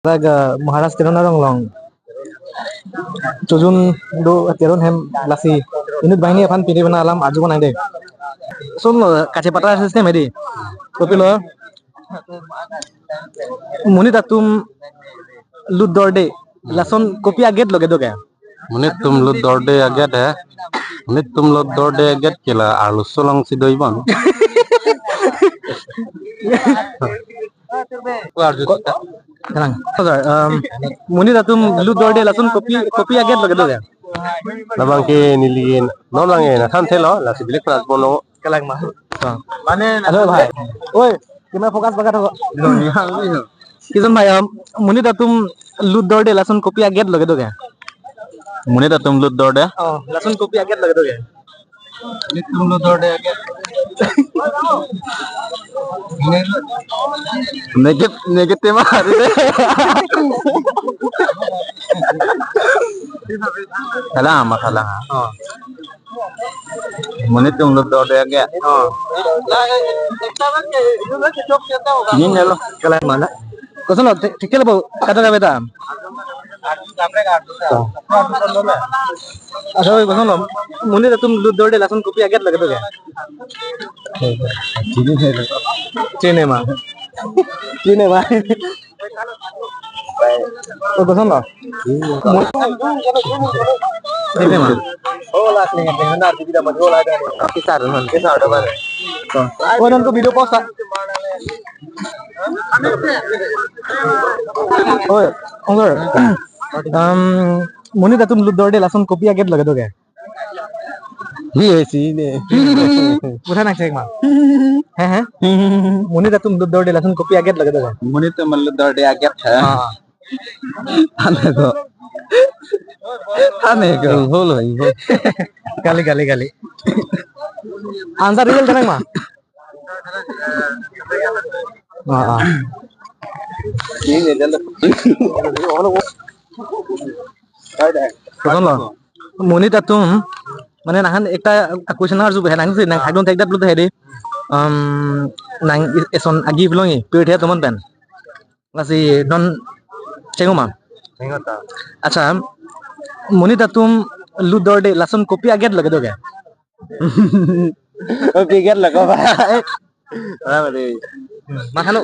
Maharashtra na long Tujun do teron hem lasi inut bahini apaan pilih bana alam aju bana deh sun kace patra system edi kopi lo muni datum lud dorde lason kopi aget loge doge Menit tum lut dorde aget है menit tum lut dorde aget kila alus solong si doi bon tenang muni datum lud dorde lason kopi aget loge doge labang ke niliin non lange na kan thelo la si bilik pras bono kalang mah mane halo bhai oi gimana fokus bagat ho किसन भाई मुनि दातुम लूट दौड़े लसन copy आगे लगे दोगे मुने ता तुम लुत दौड़े लसन कॉपी आगे लगे दोगे तुम लुत दौड़े आगे नेगेटिव मारे salah masalah menit tuh lu dor deh ya ini lo kalian mana kosan lo tikel lo kata kata beta अच्छा भाई कोसन lo मुनि तुम लूट दौड़े लसन कॉपी आगे लगे दोगे चीने मां तो कोसन lo चीने मां oh lah dengan benar tidak betul ada kisah ada mana oh non ko video post oh enggak मुनि तुम लूट दौड़े लसन कॉपी आगे लगे दोगे ये सी ने उठा ना चेक मां हैं मुनि तुम लूट दौड़े लसन कॉपी आगे लगे दोगे मुनि तो मतलब दौड़े आगे है आने को बोलो गाली answer real tenang mah ini adalah koson lo muni datum mane nahan ekta question ar ju henang se nang thakdon thekdat lu hede nang eson agi blongi pede tomon ben lasi don cengoma acha muni datum lu dorde lason copy aget lage doge copy aget lago bhai barabar makano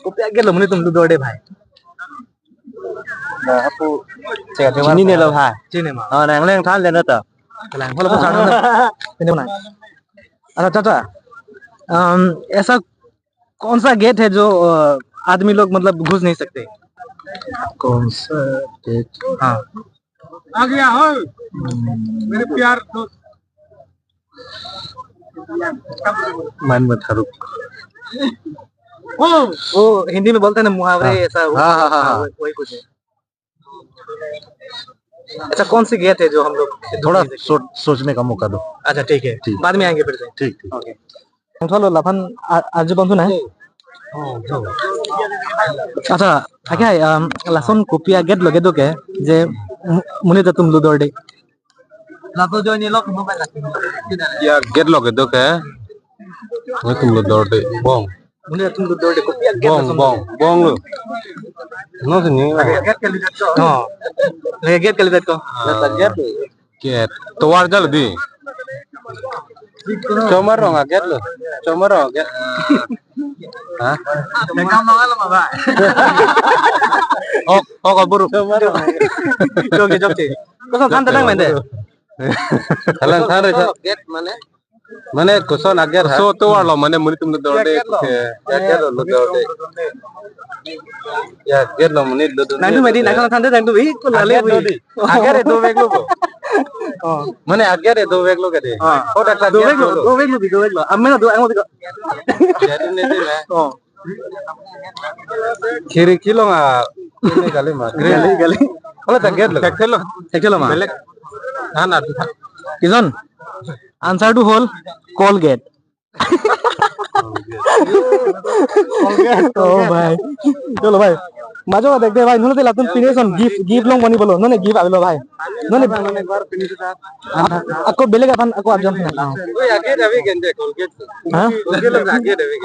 copy aget lo muni tum lu dorde bhai aku sini nih lo bhai चीने मां nang leng than lên đó tờ कलांग follow कर ना इन्हें बना अच्छा चाचा ऐसा कौन सा गेट है जो आदमी लोग मतलब घुस नहीं सकते कौन सा गेट हाँ आ गया हो मेरे प्यार दोस्त मन मत रुक वो हिंदी में बोलते हैं ना मुहावरे ऐसा हाँ वही कुछ है अच्छा कौन सी गेट है जो हम लोग थोड़ा सोचने का मौका दो अच्छा ठीक है बाद में आएंगे फिर से ठीक ओके थोड़ा लाफान आज बंधु ना अच्छा क्या है लासन कोपिया गेट लगे दो क्या जे मुने तो तुम लो दौड़े लातो जो नहीं लोग मोबाइल या गेट लगे दो क्या मैं तुम लो दौड़े बोंग मुने तुम लो दौड़े कोपिया गेट बोंग लो no sini गेट के लिए तो हां गेट के लिए तो गेट तो वार जल दी Comorong aget lo. Comorong aget. Hah? Jangan mau lah, Pak. Oh kabur. Comorong. Joge. Kau kan tenang mende. Halang thare aget mana? Mana koson aget. So to warlo mana muni tum dorde. Aget lo dorde. Ya aget lo muni lo dorde. Nanti medi nakal thande nanti bi. Aget itu bego lo. Mana aget itu bego lo kade. Oh dak dua bego. Amma dua ang bego. Jadi nanti lah. Oh. Kiri kilo nggak ini kali mas. Gali. Kalau tak aget lo. Cek lo mah. Belek. Nah. Kison. Answer to whole Colgate. Oh भाई चलो भाई मजा देखते भाई नोने लातुन फिनिशन gift लोग बनी बोलो नोने gift आवेलो भाई नोने एक बार फिनिश था आपको बेलेगा अपन आपको अर्जन कोई आगे रवि गेंदे कोलगेट हां कोलगेट लोग आगे रवि